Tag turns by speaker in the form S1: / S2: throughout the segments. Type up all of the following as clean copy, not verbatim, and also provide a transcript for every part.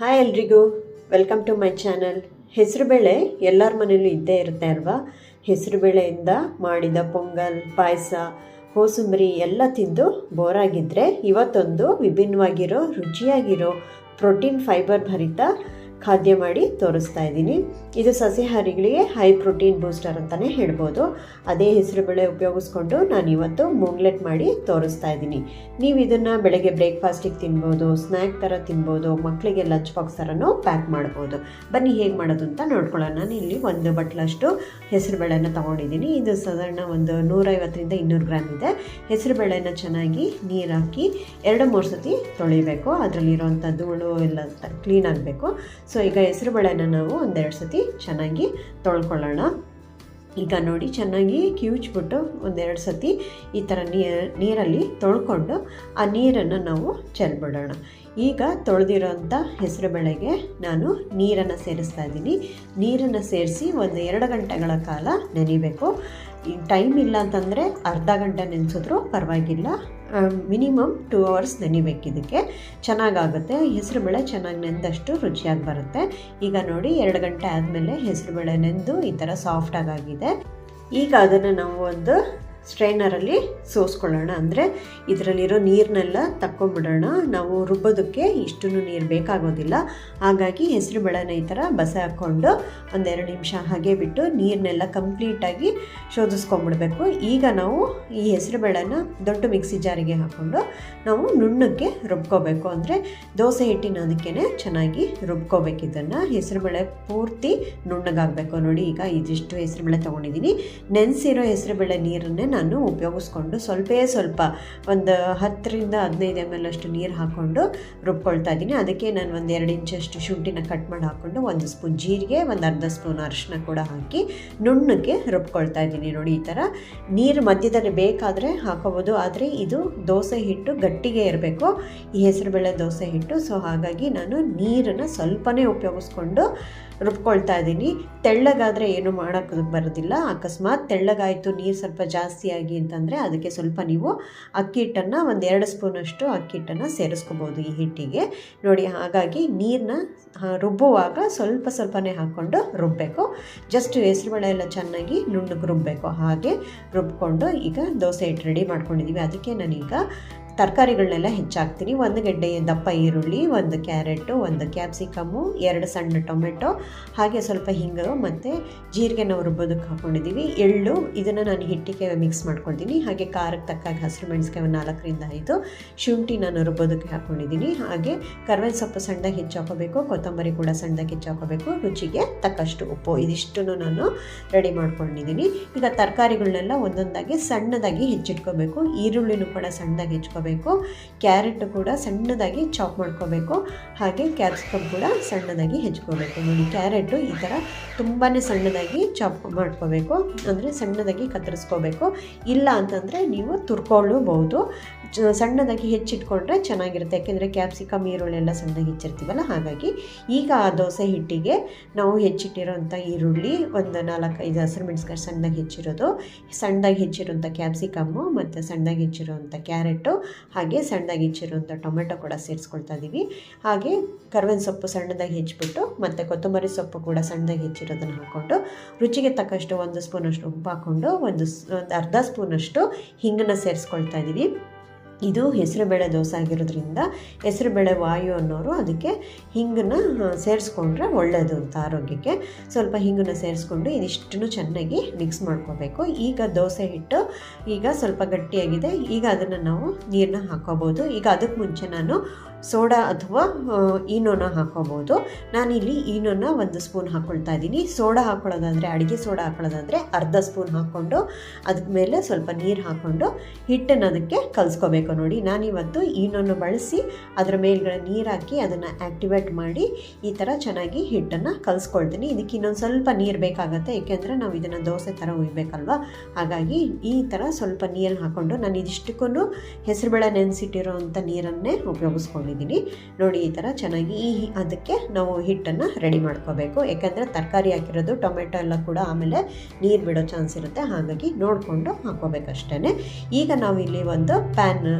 S1: Hi ಎಲ್ರಿಗೂ, welcome to my channel. ಹೆಸರುಬೇಳೆ ಎಲ್ಲರ ಮನೇಲೂ ಇದ್ದೇ ಇರುತ್ತೆ ಅಲ್ವಾ. ಹೆಸರುಬೇಳೆಯಿಂದ ಮಾಡಿದ ಪೊಂಗಲ್, ಪಾಯಸ, ಕೋಸಂಬರಿ ಎಲ್ಲ ತಿಂದು ಬೋರಾಗಿದ್ದರೆ ಇವತ್ತೊಂದು ವಿಭಿನ್ನವಾಗಿರೋ ರುಚಿಯಾಗಿರೋ ಪ್ರೋಟೀನ್ ಫೈಬರ್ ಭರಿತ ಖಾದ್ಯ ಮಾಡಿ ತೋರಿಸ್ತಾ ಇದ್ದೀನಿ. ಇದು ಸಸ್ಯಾಹಾರಿಗಳಿಗೆ ಹೈ ಪ್ರೋಟೀನ್ ಬೂಸ್ಟರ್ ಅಂತಲೇ ಹೇಳ್ಬೋದು. ಅದೇ ಹೆಸರುಬೇಳೆ ಉಪಯೋಗಿಸ್ಕೊಂಡು ನಾನು ಇವತ್ತು ಮೂಂಗ್ಲೆಟ್ ಮಾಡಿ ತೋರಿಸ್ತಾ ಇದ್ದೀನಿ. ನೀವು ಇದನ್ನು ಬೆಳಗ್ಗೆ ಬ್ರೇಕ್ಫಾಸ್ಟಿಗೆ ತಿನ್ಬೋದು, ಸ್ನ್ಯಾಕ್ ಥರ ತಿನ್ಬೋದು, ಮಕ್ಕಳಿಗೆ ಲಂಚ್ ಬಾಕ್ಸ್ ಥರನೂ ಪ್ಯಾಕ್ ಮಾಡ್ಬೋದು. ಬನ್ನಿ ಹೇಗೆ ಮಾಡೋದು ಅಂತ ನೋಡ್ಕೊಳ್ಳೋಣ. ನಾನು ಇಲ್ಲಿ 1 ಬಟ್ಲಷ್ಟು ಹೆಸರುಬೇಳೆನ ತೊಗೊಂಡಿದ್ದೀನಿ. ಇದು ಸಾಧಾರಣ ಒಂದು 150ರಿಂದ 200 ಗ್ರಾಮ್ ಇದೆ. ಹೆಸರುಬೇಳೆನ ಚೆನ್ನಾಗಿ ನೀರು ಹಾಕಿ 2-3 ಸತಿ ತೊಳಿಬೇಕು. ಅದರಲ್ಲಿರೋವಂಥ ಧೂಳು ಎಲ್ಲ ಕ್ಲೀನ್ ಆಗಬೇಕು. ಸೊ ಈಗ ಹೆಸರುಬೇಳೆನ ನಾವು 1-2 ಸತಿ ಚೆನ್ನಾಗಿ ತೊಳ್ಕೊಳ್ಳೋಣ. ಈಗ ನೋಡಿ, ಚೆನ್ನಾಗಿ ಕಿವುಚ್ಬಿಟ್ಟು 1-2 ಸತಿ ಈ ಥರ ನೀರಲ್ಲಿ ತೊಳ್ಕೊಂಡು ಆ ನೀರನ್ನು ನಾವು ಚೆಲ್ಬಿಡೋಣ. ಈಗ ತೊಳೆದಿರೋಂಥ ಹೆಸರುಬೇಳೆಗೆ ನಾನು ನೀರನ್ನು ಸೇರಿಸ್ತಾ ಇದ್ದೀನಿ. ನೀರನ್ನು ಸೇರಿಸಿ 1-2 ಗಂಟೆಗಳ ಕಾಲ ನೆನಿಬೇಕು. ಈ ಟೈಮ್ ಇಲ್ಲ ಅಂತಂದರೆ ಅರ್ಧ ಗಂಟೆ ನೆನೆಸಿದ್ರೂ ಪರವಾಗಿಲ್ಲ. ಮಿನಿಮಮ್ 2 ಅವರ್ಸ್ ನೆನಿಬೇಕು. ಇದಕ್ಕೆ ಚೆನ್ನಾಗಾಗುತ್ತೆ. ಹೆಸರುಬೇಳೆ ಚೆನ್ನಾಗಿ ನೆಂದಷ್ಟು ರುಚಿಯಾಗಿ ಬರುತ್ತೆ. ಈಗ ನೋಡಿ, 2 ಗಂಟೆ ಆದಮೇಲೆ ಹೆಸರುಬೇಳೆ ನೆಂದು ಈ ಥರ ಸಾಫ್ಟಾಗಿದೆ. ಈಗ ಅದನ್ನು ನಾವು ಒಂದು ಸ್ಟ್ರೈನರಲ್ಲಿ ಸೋಸ್ಕೊಳ್ಳೋಣ. ಅಂದರೆ ಇದರಲ್ಲಿರೋ ನೀರನ್ನೆಲ್ಲ ತಕ್ಕೊಂಬಿಡೋಣ. ನಾವು ರುಬ್ಬೋದಕ್ಕೆ ಇಷ್ಟು ನೀರು ಬೇಕಾಗೋದಿಲ್ಲ. ಹಾಗಾಗಿ ಹೆಸರುಬೇಳೆನ ಈ ಥರ ಬಸೆ ಹಾಕ್ಕೊಂಡು 1-2 ನಿಮಿಷ ಹಾಗೆ ಬಿಟ್ಟು ನೀರನ್ನೆಲ್ಲ ಕಂಪ್ಲೀಟಾಗಿ ಶೋಧಿಸ್ಕೊಂಡ್ಬಿಡ್ಬೇಕು. ಈಗ ನಾವು ಈ ಹೆಸರುಬೇಳೆನ ದೊಡ್ಡ ಮಿಕ್ಸಿ ಜಾರಿಗೆ ಹಾಕ್ಕೊಂಡು ನಾವು ನುಣ್ಣಕ್ಕೆ ರುಬ್ಕೋಬೇಕು. ಅಂದರೆ ದೋಸೆ ಹಿಟ್ಟಿನ ಅದಕ್ಕೇ ಚೆನ್ನಾಗಿ ರುಬ್ಕೋಬೇಕು. ಇದನ್ನು ಹೆಸರುಬೇಳೆ ಪೂರ್ತಿ ನುಣ್ಣಗಾಗಬೇಕು. ನೋಡಿ, ಈಗ ಇದಿಷ್ಟು ಹೆಸರುಬೇಳೆ ತೊಗೊಂಡಿದ್ದೀನಿ. ನೆನೆಸಿರೋ ಹೆಸರುಬೇಳೆ ನೀರನ್ನೇ ನಾನು ಉಪಯೋಗಿಸ್ಕೊಂಡು ಸ್ವಲ್ಪ ಒಂದು 10ರಿಂದ 15 ml ಅಷ್ಟು ನೀರು ಹಾಕ್ಕೊಂಡು ರುಬ್ಕೊಳ್ತಾ ಇದ್ದೀನಿ. ಅದಕ್ಕೆ ನಾನು 1-2 ಇಂಚಷ್ಟು ಶುಂಠಿನ ಕಟ್ ಮಾಡಿ ಹಾಕ್ಕೊಂಡು 1 ಸ್ಪೂನ್ ಜೀರಿಗೆ, 1/2 ಸ್ಪೂನ್ ಅರಿಶಿನ ಕೂಡ ಹಾಕಿ ನುಣ್ಣಕ್ಕೆ ರುಬ್ಕೊಳ್ತಾ ಇದ್ದೀನಿ. ನೋಡಿ, ಈ ಥರ ನೀರು ಮಧ್ಯದಲ್ಲಿ ಬೇಕಾದರೆ ಹಾಕೋಬೋದು. ಆದರೆ ಇದು ದೋಸೆ ಹಿಟ್ಟು ಗಟ್ಟಿಗೆ ಇರಬೇಕು, ಈ ಹೆಸರುಬೇಳೆ ದೋಸೆ ಹಿಟ್ಟು. ಸೊ ಹಾಗಾಗಿ ನಾನು ನೀರನ್ನು ಸ್ವಲ್ಪನೇ ಉಪಯೋಗಿಸ್ಕೊಂಡು ರುಬ್ಕೊಳ್ತಾ ಇದ್ದೀನಿ. ತೆಳ್ಳಗಾದರೆ ಏನು ಮಾಡೋಕ್ಕೆ ಬರೋದಿಲ್ಲ. ಅಕಸ್ಮಾತ್ ತೆಳ್ಳಗಾಯಿತು, ನೀರು ಸ್ವಲ್ಪ ಜಾಸ್ತಿ ಆಗಿ ಅಂತಂದರೆ ಅದಕ್ಕೆ ಸ್ವಲ್ಪ ನೀವು ಅಕ್ಕಿ ಹಿಟ್ಟನ್ನು 1-2 ಸ್ಪೂನಷ್ಟು ಅಕ್ಕಿ ಹಿಟ್ಟನ್ನು ಸೇರಿಸ್ಕೋಬೋದು ಈ ಹಿಟ್ಟಿಗೆ. ನೋಡಿ, ಹಾಗಾಗಿ ನೀರನ್ನ ರುಬ್ಬುವಾಗ ಸ್ವಲ್ಪನೇ ಹಾಕ್ಕೊಂಡು ರುಬ್ಬಬೇಕು. ಜಸ್ಟ್ ಹೆಸರುಬೇಳೆ ಎಲ್ಲ ಚೆನ್ನಾಗಿ ನುಣ್ಣಗೆ ರುಬ್ಬಬೇಕು. ಹಾಗೆ ರುಬ್ಕೊಂಡು ಈಗ ದೋಸೆ ಹಿಟ್ಟು ರೆಡಿ ಮಾಡ್ಕೊಂಡಿದ್ದೀವಿ. ಅದಕ್ಕೆ ನಾನೀಗ ತರಕಾರಿಗಳನ್ನೆಲ್ಲ ಹೆಚ್ಚಾಕ್ತೀನಿ. 1 ಗೆಡ್ಡೆ ದಪ್ಪ ಈರುಳ್ಳಿ, 1 ಕ್ಯಾರೆಟು, 1 ಕ್ಯಾಪ್ಸಿಕಮ್ಮು, 2 ಸಣ್ಣ ಟೊಮೆಟೊ, ಹಾಗೆ ಸ್ವಲ್ಪ ಹಿಂಗು ಮತ್ತು ಜೀರಿಗೆ ನಾವು ರುಬ್ಬೋದಕ್ಕೆ ಹಾಕ್ಕೊಂಡಿದ್ದೀವಿ. ಎಳ್ಳು, ಇದನ್ನು ನಾನು ಹಿಟ್ಟಿಗೆ ಮಿಕ್ಸ್ ಮಾಡ್ಕೊಳ್ತೀನಿ. ಹಾಗೆ ಖಾರಕ್ಕೆ ತಕ್ಕಾಗಿ ಹಸಿರು ಮೆಣಸಿನಕಾಯಿ 4ರಿಂದ 5, ಶುಂಠಿ ನಾನು ರುಬ್ಬೋದಕ್ಕೆ ಹಾಕ್ಕೊಂಡಿದ್ದೀನಿ. ಹಾಗೆ ಕರ್ಬೇವಿನ ಸೊಪ್ಪು ಸಣ್ಣದಾಗಿ ಹೆಚ್ಚಾಕೋಬೇಕು, ಕೊತ್ತಂಬರಿ ಕೂಡ ಸಣ್ಣದಾಗಿ ಹೆಚ್ಚಾಕೋಬೇಕು, ರುಚಿಗೆ ತಕ್ಕಷ್ಟು ಉಪ್ಪು. ಇದಿಷ್ಟನ್ನು ನಾನು ರೆಡಿ ಮಾಡ್ಕೊಂಡಿದ್ದೀನಿ. ಈಗ ತರಕಾರಿಗಳನ್ನೆಲ್ಲ ಒಂದೊಂದಾಗಿ ಸಣ್ಣದಾಗಿ ಹೆಚ್ಚಿಟ್ಕೋಬೇಕು. ಈರುಳ್ಳಿನೂ ಕೂಡ ಸಣ್ಣದಾಗಿ ಹೆಚ್ಕೋಬೇಕು. ಕ್ಯಾರೆಟ್ ಕೂಡ ಸಣ್ಣದಾಗಿ ಚಾಪ್ ಮಾಡ್ಕೋಬೇಕು. ಹಾಗೆ ಕ್ಯಾಪ್ಸಿಕಮ್ ಕೂಡ ಸಣ್ಣದಾಗಿ ಹೆಚ್ಕೋಬೇಕು. ನೋಡಿ, ಕ್ಯಾರೆಟು ಈ ಥರ ತುಂಬಾ ಸಣ್ಣದಾಗಿ ಚಾಪ್ ಮಾಡ್ಕೋಬೇಕು. ಅಂದರೆ ಸಣ್ಣದಾಗಿ ಕತ್ತರಿಸ್ಕೋಬೇಕು. ಇಲ್ಲ ಅಂತಂದರೆ ನೀವು ತುರ್ಕೊಳ್ಳಬಹುದು. ಸಣ್ಣದಾಗಿ ಹೆಚ್ಚಿಟ್ಕೊಂಡ್ರೆ ಚೆನ್ನಾಗಿರುತ್ತೆ. ಯಾಕೆಂದರೆ ಕ್ಯಾಪ್ಸಿಕಮ್, ಈರುಳ್ಳಿ ಎಲ್ಲ ಸಣ್ಣದಾಗಿ ಹೆಚ್ಚಿರ್ತೀವಲ್ಲ. ಹಾಗಾಗಿ ಈಗ ಆ ದೋಸೆ ಹಿಟ್ಟಿಗೆ ನಾವು ಹೆಚ್ಚಿಟ್ಟಿರೋಂಥ ಈರುಳ್ಳಿ, 4-5 ಹಸಿರು ಮೆಣಸಿನಕಾಯಿ ಸಣ್ಣದಾಗಿ ಹೆಚ್ಚಿರೋಂಥ ಕ್ಯಾಪ್ಸಿಕಮ್ಮು ಮತ್ತು ಸಣ್ಣದಾಗಿ ಹೆಚ್ಚಿರೋಂಥ ಕ್ಯಾರೆಟು, ಹಾಗೆ ಸಣ್ಣದಾಗಿ ಹೆಚ್ಚಿರುವಂಥ ಟೊಮೆಟೊ ಕೂಡ ಸೇರಿಸ್ಕೊಳ್ತಾ ಇದ್ದೀವಿ. ಹಾಗೆ ಕರ್ಬೇವಿನ ಸೊಪ್ಪು ಸಣ್ಣದಾಗಿ ಹೆಚ್ಚಿಬಿಟ್ಟು ಮತ್ತು ಕೊತ್ತಂಬರಿ ಸೊಪ್ಪು ಕೂಡ ಸಣ್ಣದಾಗಿ ಹೆಚ್ಚಿರೋದನ್ನು ಹಾಕ್ಕೊಂಡು ರುಚಿಗೆ ತಕ್ಕಷ್ಟು 1 ಸ್ಪೂನಷ್ಟು ಉಪ್ಪು ಹಾಕ್ಕೊಂಡು 1/2 ಸ್ಪೂನಷ್ಟು ಹಿಂಗನ್ನು ಸೇರಿಸ್ಕೊಳ್ತಾ ಇದ್ದೀವಿ. ಇದು ಹೆಸರುಬೇಳೆ ದೋಸೆ ಆಗಿರೋದ್ರಿಂದ ಹೆಸರುಬೇಳೆ ವಾಯು ಅನ್ನೋರು ಅದಕ್ಕೆ ಹಿಂಗನ್ನು ಸೇರಿಸ್ಕೊಂಡ್ರೆ ಒಳ್ಳೆಯದು ಅಂತ ಆರೋಗ್ಯಕ್ಕೆ. ಸ್ವಲ್ಪ ಹಿಂಗನ್ನು ಸೇರಿಸ್ಕೊಂಡು ಇದಿಷ್ಟನ್ನು ಚೆನ್ನಾಗಿ ಮಿಕ್ಸ್ ಮಾಡ್ಕೋಬೇಕು. ಈಗ ದೋಸೆ ಹಿಟ್ಟು ಈಗ ಸ್ವಲ್ಪ ಗಟ್ಟಿಯಾಗಿದೆ. ಈಗ ಅದನ್ನು ನಾವು ನೀರನ್ನ ಹಾಕೋಬೋದು. ಈಗ ಅದಕ್ಕೆ ಮುಂಚೆ ನಾನು ಸೋಡಾ ಅಥವಾ ಈನೋನ ಹಾಕೋಬೋದು. ನಾನಿಲ್ಲಿ ಈನೋನ 1 ಸ್ಪೂನ್ ಹಾಕ್ಕೊಳ್ತಾ ಇದ್ದೀನಿ. ಸೋಡಾ ಹಾಕ್ಕೊಳ್ಳೋದಾದರೆ, ಅಡುಗೆ ಸೋಡಾ ಹಾಕ್ಕೊಳ್ಳೋದಾದರೆ 1/2 ಸ್ಪೂನ್ ಹಾಕ್ಕೊಂಡು ಅದಕ್ಕೆ ಮೇಲೆ ಸ್ವಲ್ಪ ನೀರು ಹಾಕ್ಕೊಂಡು ಹಿಟ್ಟನ್ನು ಅದಕ್ಕೆ ಕಲಿಸ್ಕೋಬೇಕು. ನೋಡಿ, ನಾನಿವತ್ತು ಈನೋನ ಬಳಸಿ ಅದರ ಮೇಲ್ಗಡೆ ನೀರು ಹಾಕಿ ಅದನ್ನು ಆ್ಯಕ್ಟಿವೇಟ್ ಮಾಡಿ ಈ ಥರ ಚೆನ್ನಾಗಿ ಹಿಟ್ಟನ್ನು ಕಲಿಸ್ಕೊಳ್ತೀನಿ. ಇದಕ್ಕೆ ಇನ್ನೊಂದು ಸ್ವಲ್ಪ ನೀರು ಬೇಕಾಗುತ್ತೆ, ಏಕೆಂದರೆ ನಾವು ಇದನ್ನು ದೋಸೆ ಥರ ಉಯ್ಬೇಕಲ್ವ. ಹಾಗಾಗಿ ಈ ಥರ ಸ್ವಲ್ಪ ನೀರು ಹಾಕ್ಕೊಂಡು ನಾನು ಇದಿಷ್ಟಕ್ಕೂ ಹೆಸರುಬೇಳೆ ನೆನೆಸಿಟ್ಟಿರೋವಂಥ ನೀರನ್ನೇ ಉಪಯೋಗಿಸ್ಕೊಂಡು ನೋಡಿ, ಈ ಥರ ಚೆನ್ನಾಗಿ ಅದಕ್ಕೆ ನಾವು ಹಿಟ್ಟನ್ನು ರೆಡಿ ಮಾಡ್ಕೋಬೇಕು. ಯಾಕಂದರೆ ತರಕಾರಿ ಹಾಕಿರೋದು, ಟೊಮೆಟೊ ಎಲ್ಲ ಕೂಡ ಆಮೇಲೆ ನೀರು ಬಿಡೋ ಚಾನ್ಸ್ ಇರುತ್ತೆ. ಹಾಗಾಗಿ ನೋಡಿಕೊಂಡು ಹಾಕೋಬೇಕಷ್ಟೇ. ಈಗ ನಾವು ಇಲ್ಲಿ ಒಂದು ಪ್ಯಾನ್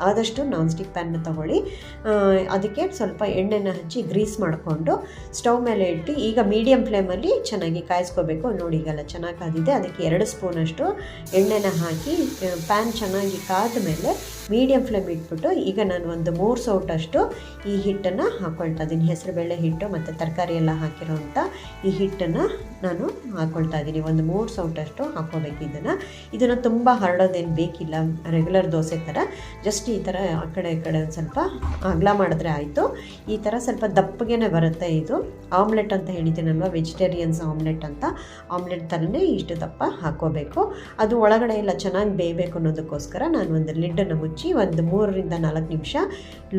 S1: ಆದಷ್ಟು ನಾನ್ ಸ್ಟಿಕ್ ಪ್ಯಾನ್ನ ತೊಗೊಳ್ಳಿ. ಅದಕ್ಕೆ ಸ್ವಲ್ಪ ಎಣ್ಣೆನ ಹಚ್ಚಿ ಗ್ರೀಸ್ ಮಾಡಿಕೊಂಡು ಸ್ಟವ್ ಮೇಲೆ ಇಟ್ಟು ಈಗ ಮೀಡಿಯಮ್ ಫ್ಲೇಮಲ್ಲಿ ಚೆನ್ನಾಗಿ ಕಾಯಿಸ್ಕೋಬೇಕು. ನೋಡಿ ಈಗೆಲ್ಲ ಚೆನ್ನಾಗಿ ಕಾದಿದೆ. ಅದಕ್ಕೆ 2 ಸ್ಪೂನಷ್ಟು ಎಣ್ಣೆನ ಹಾಕಿ ಪ್ಯಾನ್ ಚೆನ್ನಾಗಿ ಕಾದ ಮೇಲೆ ಮೀಡಿಯಮ್ ಫ್ಲೇಮ್ ಇಟ್ಬಿಟ್ಟು ಈಗ ನಾನು ಒಂದು 3 ಸೌಟಷ್ಟು ಈ ಹಿಟ್ಟನ್ನು ಹಾಕ್ಕೊಳ್ತಾ ಇದ್ದೀನಿ. ಹೆಸರುಬೇಳೆ ಹಿಟ್ಟು ಮತ್ತು ತರಕಾರಿ ಎಲ್ಲ ಹಾಕಿರೋಂಥ ಈ ಹಿಟ್ಟನ್ನು ನಾನು ಹಾಕ್ಕೊಳ್ತಾ ಇದ್ದೀನಿ. ಒಂದು 3 ಸೌಟಷ್ಟು ಹಾಕ್ಕೋಬೇಕು. ಇದನ್ನು ತುಂಬ ಹರಡೋದೇನು ಬೇಕಿಲ್ಲ, ರೆಗ್ಯುಲರ್ ದೋಸೆ ಥರ ಜಸ್ಟ್ ಈ ಥರ ಆ ಕಡೆ ಈ ಕಡೆ ಒಂದು ಸ್ವಲ್ಪ ಅಗಲ ಮಾಡಿದ್ರೆ ಆಯಿತು. ಈ ಥರ ಸ್ವಲ್ಪ ದಪ್ಪಗೆ ಬರುತ್ತೆ. ಇದು ಆಮ್ಲೆಟ್ ಅಂತ ಹೇಳಿದ್ದೀನಲ್ವ, ವೆಜಿಟೇರಿಯನ್ಸ್ ಆಮ್ಲೆಟ್ ಅಂತ, ಆಮ್ಲೆಟ್ ಥರನೇ ಇಷ್ಟು ದಪ್ಪ ಹಾಕ್ಕೋಬೇಕು. ಅದು ಒಳಗಡೆ ಎಲ್ಲ ಚೆನ್ನಾಗಿ ಬೇಯಬೇಕು ಅನ್ನೋದಕ್ಕೋಸ್ಕರ ನಾನು ಒಂದು ಲಿಡ್ಡನ್ನು ಮುಚ್ಚಿ ಒಂದು 3 ರಿಂದ 4 ನಿಮಿಷ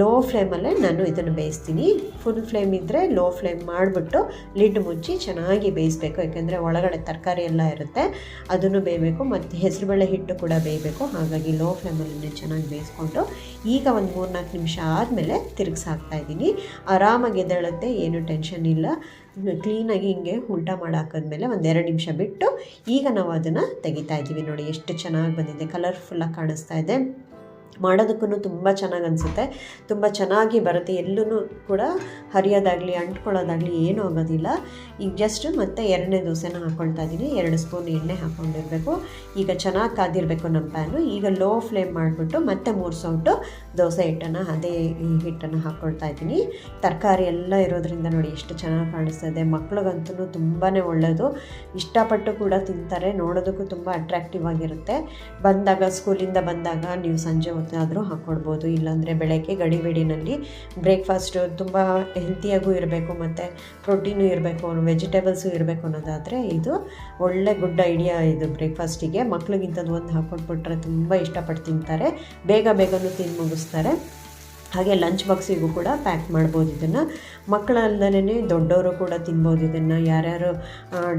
S1: ಲೋ ಫ್ಲೇಮಲ್ಲೇ ನಾನು ಇದನ್ನು ಬೇಯಿಸ್ತೀನಿ. ಫುಲ್ ಫ್ಲೇಮ್ ಇದ್ದರೆ ಲೋ ಫ್ಲೇಮ್ ಮಾಡಿಬಿಟ್ಟು ಲಿಡ್ ಮುಚ್ಚಿ ಚೆನ್ನಾಗಿ ಬೇಯಿಸಬೇಕು. ಯಾಕೆಂದರೆ ಒಳಗಡೆ ತರಕಾರಿ ಎಲ್ಲ ಇರುತ್ತೆ, ಅದನ್ನು ಬೇಯಬೇಕು ಮತ್ತು ಹೆಸರುಬೇಳೆ ಹಿಟ್ಟು ಕೂಡ ಬೇಯಬೇಕು. ಹಾಗಾಗಿ ಲೋ ಫ್ಲೇಮಲ್ಲಿ ಚೆನ್ನಾಗಿ ಬೇಯಿಸ್ಕೊಂಡು ಈಗ ಒಂದು 3-4 ನಿಮಿಷ ಆದಮೇಲೆ ತಿರುಗಿಸಾಕ್ತಾಯಿದ್ದೀನಿ. ಆರಾಮಾಗಿ ಎದ್ದೇಳುತ್ತೆ, ಏನು ಟೆನ್ಷನ್ ಇಲ್ಲ. ಕ್ಲೀನಾಗಿ ಹಿಂಗೆ ಉಲ್ಟಾ ಮಾಡಿ ಹಾಕಿದ್ಮೇಲೆ ಒಂದು 2 ನಿಮಿಷ ಬಿಟ್ಟು ಈಗ ನಾವು ಅದನ್ನು ತೆಗಿತಾ ಇದ್ದೀವಿ. ನೋಡಿ ಎಷ್ಟು ಚೆನ್ನಾಗಿ ಬಂದಿದೆ, ಕಲರ್ಫುಲ್ಲಾಗಿ ಕಾಣಿಸ್ತಾ ಇದೆ. ಮಾಡೋದಕ್ಕೂ ತುಂಬ ಚೆನ್ನಾಗಿ ಅನಿಸುತ್ತೆ, ತುಂಬ ಚೆನ್ನಾಗಿ ಬರುತ್ತೆ. ಎಲ್ಲೂ ಕೂಡ ಹರಿಯೋದಾಗಲಿ ಅಂಟ್ಕೊಳ್ಳೋದಾಗಲಿ ಏನೂ ಆಗೋದಿಲ್ಲ. ಈಗ ಜಸ್ಟ್ ಮತ್ತೆ 2ನೇ ದೋಸೆನ ಹಾಕ್ಕೊಳ್ತಾ ಇದ್ದೀನಿ. 2 ಸ್ಪೂನ್ ಎಣ್ಣೆ ಹಾಕ್ಕೊಂಡಿರಬೇಕು. ಈಗ ಚೆನ್ನಾಗಿ ಕಾದಿರಬೇಕು ನಮ್ಮ ಪ್ಯಾನು. ಈಗ ಲೋ ಫ್ಲೇಮ್ ಮಾಡಿಬಿಟ್ಟು ಮತ್ತೆ 3 ಸೌಟು ದೋಸೆ ಹಿಟ್ಟನ್ನು ಅದೇ ಹಿಟ್ಟನ್ನು ಹಾಕ್ಕೊಳ್ತಾ ಇದ್ದೀನಿ. ತರಕಾರಿ ಎಲ್ಲ ಇರೋದ್ರಿಂದ ನೋಡಿ ಎಷ್ಟು ಚೆನ್ನಾಗಿ ಕಾಣಿಸ್ತಾ ಇದೆ. ಮಕ್ಳಿಗಂತೂ ತುಂಬಾ ಒಳ್ಳೆಯದು, ಇಷ್ಟಪಟ್ಟು ಕೂಡ ತಿಂತಾರೆ. ನೋಡೋದಕ್ಕೂ ತುಂಬ ಅಟ್ರಾಕ್ಟಿವ್ ಆಗಿರುತ್ತೆ. ಬಂದಾಗ ಸ್ಕೂಲಿಂದ ಬಂದಾಗ ನೀವು ಸಂಜೆ ಹೊತ್ತಾದರೂ ಹಾಕ್ಕೊಡ್ಬೋದು, ಇಲ್ಲಾಂದರೆ ಬೆಳಗ್ಗೆ ಗಡಿಬಿಡಿನಲ್ಲಿ ಬ್ರೇಕ್ಫಾಸ್ಟು ತುಂಬ ಹೆಲ್ತಿಯಾಗೂ ಇರಬೇಕು ಮತ್ತು ಪ್ರೋಟೀನು ಇರಬೇಕು, ವೆಜಿಟೇಬಲ್ಸು ಇರಬೇಕು ಅನ್ನೋದಾದರೆ ಇದು ಒಳ್ಳೆ ಗುಡ್ ಐಡಿಯಾ. ಇದು ಬ್ರೇಕ್ಫಾಸ್ಟಿಗೆ ಮಕ್ಳಿಗಿಂತದ್ದು ಒಂದು ಹಾಕ್ಕೊಟ್ಬಿಟ್ರೆ ತುಂಬ ಇಷ್ಟಪಟ್ಟು ತಿಂತಾರೆ, ಬೇಗನೂ ತಿಂದು ಮುಗಿಸ್ತಾರೆ. ಹಾಗೆ ಲಂಚ್ ಬಾಕ್ಸಿಗೂ ಕೂಡ ಪ್ಯಾಕ್ ಮಾಡ್ಬೋದು. ಇದನ್ನು ಮಕ್ಕಳಲ್ಲದೇ ದೊಡ್ಡವರು ಕೂಡ ತಿನ್ಬೋದು. ಇದನ್ನು ಯಾರ್ಯಾರು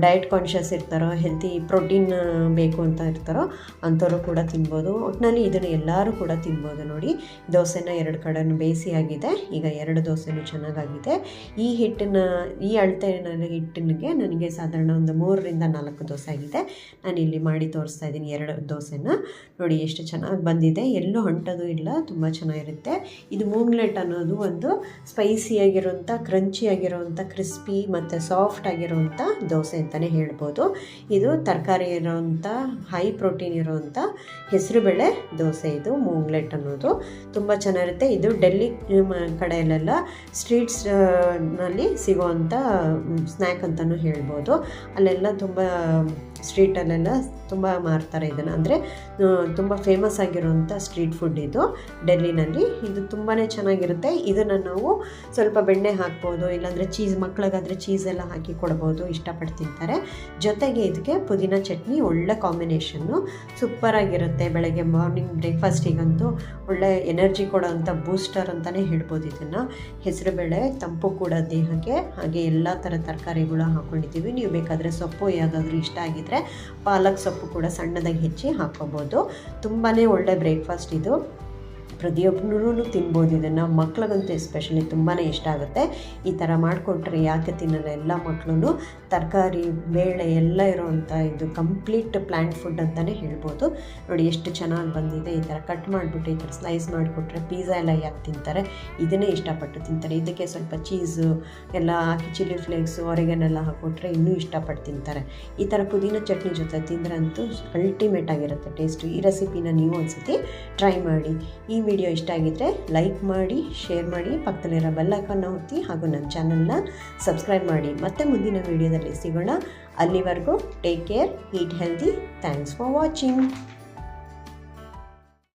S1: ಡಯಟ್ ಕಾನ್ಷಿಯಸ್ ಇರ್ತಾರೋ, ಹೆಲ್ತಿ ಪ್ರೋಟೀನ್ ಬೇಕು ಅಂತ ಇರ್ತಾರೋ ಅಂಥವರು ಕೂಡ ತಿನ್ಬೋದು. ಒಟ್ಟಿನಲ್ಲಿ ಇದನ್ನು ಎಲ್ಲರೂ ಕೂಡ ತಿನ್ಬೋದು. ನೋಡಿ ದೋಸೆನ 2 ಕಡೆನೂ ಬೇಯಿಸಿ ಆಗಿದೆ. ಈಗ 2 ದೋಸೆನೂ ಚೆನ್ನಾಗಾಗಿದೆ. ಈ ಅಳತೆನಲ್ಲಿ ಹಿಟ್ಟಿನಿಗೆ ನನಗೆ ಸಾಧಾರಣ ಒಂದು 3 ರಿಂದ 4 ದೋಸೆ ಆಗಿದೆ. ನಾನು ಇಲ್ಲಿ ಮಾಡಿ ತೋರಿಸ್ತಾ ಇದ್ದೀನಿ 2 ದೋಸೆನ. ನೋಡಿ ಎಷ್ಟು ಚೆನ್ನಾಗಿ ಬಂದಿದೆ, ಎಲ್ಲೂ ಅಂಟೋದು ಇಲ್ಲ, ತುಂಬ ಚೆನ್ನಾಗಿರುತ್ತೆ. ಇದು ಮೂಂಗ್ಲೆಟ್ ಅನ್ನೋದು ಒಂದು ಸ್ಪೈಸಿಯಾಗಿರೋಂಥ, ಕ್ರಂಚಿಯಾಗಿರೋವಂಥ, ಕ್ರಿಸ್ಪಿ ಮತ್ತು ಸಾಫ್ಟ್ ಆಗಿರೋವಂಥ ದೋಸೆ ಅಂತಲೇ ಹೇಳ್ಬೋದು. ಇದು ತರಕಾರಿ ಇರೋವಂಥ, ಹೈ ಪ್ರೋಟೀನ್ ಇರೋವಂಥ ಹೆಸರುಬೇಳೆ ದೋಸೆ. ಇದು ಮೂಂಗ್ಲೆಟ್ ಅನ್ನೋದು ತುಂಬ ಚೆನ್ನಾಗಿರುತ್ತೆ. ಇದು ಡೆಲ್ಲಿ ಕಡೆಯಲ್ಲೆಲ್ಲ ಸ್ಟ್ರೀಟ್ಸ್ನಲ್ಲಿ ಸಿಗೋವಂಥ ಸ್ನ್ಯಾಕ್ ಅಂತಲೂ ಹೇಳ್ಬೋದು. ಅಲ್ಲೆಲ್ಲ ತುಂಬ ಸ್ಟ್ರೀಟಲ್ಲೆಲ್ಲ ತುಂಬ ಮಾರ್ತಾರೆ ಇದನ್ನು. ಅಂದರೆ ತುಂಬ ಫೇಮಸ್ ಆಗಿರೋವಂಥ ಸ್ಟ್ರೀಟ್ ಫುಡ್ ಇದು ಡೆಲ್ಲಿನಲ್ಲಿ. ಇದು ತುಂಬಾ ಚೆನ್ನಾಗಿರುತ್ತೆ. ಇದನ್ನು ನಾವು ಸ್ವಲ್ಪ ಬೆಣ್ಣೆ ಹಾಕ್ಬೋದು, ಇಲ್ಲಾಂದರೆ ಚೀಸ್, ಮಕ್ಕಳಿಗಾದರೆ ಚೀಸೆಲ್ಲ ಹಾಕಿ ಕೊಡ್ಬೋದು, ಇಷ್ಟಪಟ್ಟು ತಿಂತಾರೆ. ಜೊತೆಗೆ ಇದಕ್ಕೆ ಪುದೀನ ಚಟ್ನಿ ಒಳ್ಳೆ ಕಾಂಬಿನೇಷನ್ನು, ಸೂಪರಾಗಿರುತ್ತೆ. ಬೆಳಗ್ಗೆ ಮಾರ್ನಿಂಗ್ ಬ್ರೇಕ್ಫಾಸ್ಟಿಗಂತೂ ಒಳ್ಳೆ ಎನರ್ಜಿ ಕೊಡೋವಂಥ ಬೂಸ್ಟರ್ ಅಂತಲೇ ಹೇಳ್ಬೋದು ಇದನ್ನು. ಹೆಸರುಬೇಳೆ ತಂಪು ಕೂಡ ದೇಹಕ್ಕೆ. ಹಾಗೆ ಎಲ್ಲ ಥರ ತರಕಾರಿಗಳು ಹಾಕ್ಕೊಂಡಿದ್ದೀವಿ. ನೀವು ಬೇಕಾದರೆ ಸೊಪ್ಪು ಯಾವುದಾದ್ರೂ ಇಷ್ಟ ಆಗಿದ್ದರೆ ಪಾಲಕ್ ಸೊಪ್ಪು ಕೂಡ ಸಣ್ಣದಾಗಿ ಹೆಚ್ಚಿ ಹಾಕ್ಕೋಬೋದು. ತುಂಬಾ ಒಳ್ಳೆ ಬ್ರೇಕ್ಫಾಸ್ಟ್ ಇದು. ಪ್ರತಿಯೊಬ್ಬರೂ ತಿನ್ಬೋದು ಇದನ್ನು. ಮಕ್ಳಿಗಂತೂ ಎಸ್ಪೆಷಲಿ ತುಂಬಾ ಇಷ್ಟ ಆಗುತ್ತೆ. ಈ ಥರ ಮಾಡಿಕೊಟ್ರೆ ಯಾಕೆ ತಿನ್ನಲ್ಲ ಎಲ್ಲ ಮಕ್ಕಳು. ತರಕಾರಿ, ಬೇಳೆ ಎಲ್ಲ ಇರೋವಂಥ ಇದು ಕಂಪ್ಲೀಟ್ ಪ್ಲ್ಯಾಂಟ್ ಫುಡ್ ಅಂತಲೇ ಹೇಳ್ಬೋದು. ನೋಡಿ ಎಷ್ಟು ಚೆನ್ನಾಗಿ ಬಂದಿದೆ. ಈ ಥರ ಕಟ್ ಮಾಡಿಬಿಟ್ಟು ಈ ಥರ ಸ್ಲೈಸ್ ಮಾಡಿಕೊಟ್ರೆ ಪಿಜ್ಜಾ ಎಲ್ಲ ಯಾಕೆ ತಿಂತಾರೆ, ಇದನ್ನೇ ಇಷ್ಟಪಟ್ಟು ತಿಂತಾರೆ. ಇದಕ್ಕೆ ಸ್ವಲ್ಪ ಚೀಸು ಎಲ್ಲ ಹಾಕಿ, ಚಿಲ್ಲಿ ಫ್ಲೇಕ್ಸು, ಆರಿಗನೆಲ್ಲ ಹಾಕ್ಕೊಟ್ರೆ ಇನ್ನೂ ಇಷ್ಟಪಟ್ಟು ತಿಂತಾರೆ. ಈ ಥರ ಪುದೀನ ಚಟ್ನಿ ಜೊತೆ ತಿಂದರೆ ಅಂತೂ ಅಲ್ಟಿಮೇಟ್ ಆಗಿರುತ್ತೆ ಟೇಸ್ಟು. ಈ ರೆಸಿಪಿನ ನೀವು ಒಂದ್ಸತಿ ಟ್ರೈ ಮಾಡಿ. ಈ ವಿಡಿಯೋ ಇಷ್ಟ ಆಗಿದ್ದರೆ ಲೈಕ್ ಮಾಡಿ, ಶೇರ್ ಮಾಡಿ, ಪಕ್ಕದಲ್ಲಿರೋ ಬೆಲ್ ಐಕಾನ್ನ ಒತ್ತಿ, ಹಾಗೂ ನನ್ನ ಚಾನಲ್ನ ಸಬ್ಸ್ಕ್ರೈಬ್ ಮಾಡಿ. ಮತ್ತೆ ಮುಂದಿನ ವಿಡಿಯೋದಲ್ಲಿ ಸಿಗೋಣ. ಅಲ್ಲಿವರೆಗೂ take care, eat healthy. Thanks for watching.